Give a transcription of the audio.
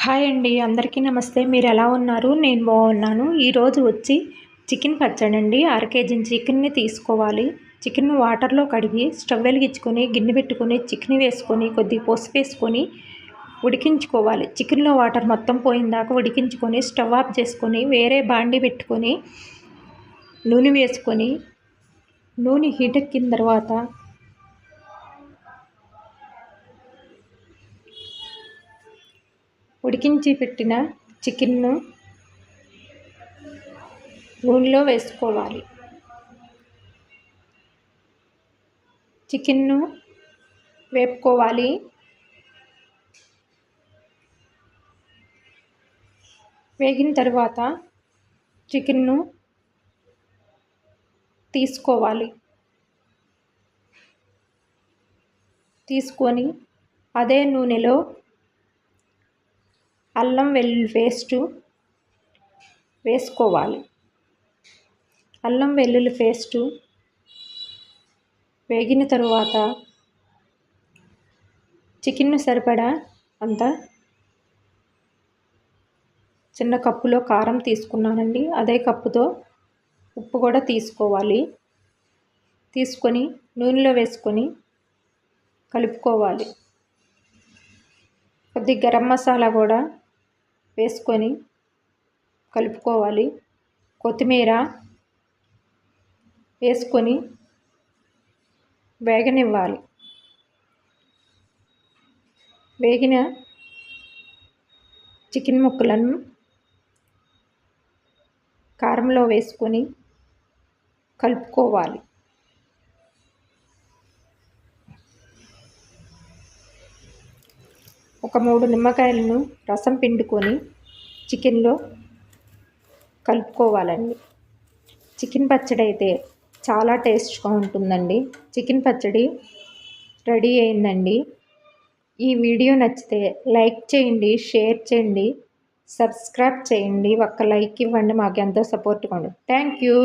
Hi అండి, అందరికీ నమస్తే. మీరు ఎలా ఉన్నారు? నేను బాగున్నాను. ఈరోజు వచ్చి చికెన్ పచ్చడి అండి. కేజీ చికెన్ని తీసుకోవాలి. చికెన్ వాటర్లో కడిగి స్టవ్ వెలిగించుకొని గిన్నె పెట్టుకొని చికెన్ వేసుకొని కొద్దిగా పసుపు వేసుకొని ఉడికించుకోవాలి. చికెన్లో వాటర్ మొత్తం పోయిందాకా ఉడికించుకొని స్టవ్ ఆఫ్ చేసుకొని వేరే బాండి పెట్టుకొని నూనె వేసుకొని నూనె హీట్ ఎక్కిన తర్వాత ఉడికించి పెట్టిన చికెన్ను నూనెలో వేసుకోవాలి. చికెన్ను వేపుకోవాలి. వేగిన తర్వాత చికెన్ను తీసుకోవాలి. తీసుకొని అదే నూనెలో అల్లం వెల్లుల్లి పేస్టు వేసుకోవాలి. అల్లం వెల్లుల్లి పేస్టు వేగిన తరువాత చికెన్ను సరిపడా అంత చిన్న కప్పులో కారం తీసుకున్నానండి. అదే కప్పుతో ఉప్పు కూడా తీసుకోవాలి. తీసుకొని నూనెలో వేసుకొని కలుపుకోవాలి. కొద్దిగా గరం మసాలా కూడా వేసుకొని కలుపుకోవాలి. కొత్తిమీర వేసుకొని వేగనివ్వాలి. వేగిన చికెన్ ముక్కలను కారంలో వేసుకొని కలుపుకోవాలి. ఒక 3 నిమ్మకాయలను రసం పిండుకొని చికెన్లో కలుపుకోవాలండి. చికెన్ పచ్చడి అయితే చాలా టేస్ట్గా ఉంటుందండి. చికెన్ పచ్చడి రెడీ అయిందండి. ఈ వీడియో నచ్చితే లైక్ చేయండి, షేర్ చేయండి, సబ్స్క్రైబ్ చేయండి. ఒక్క లైక్ ఇవ్వండి, మాకు ఎంతో సపోర్ట్గా ఉంటుంది. Thank you.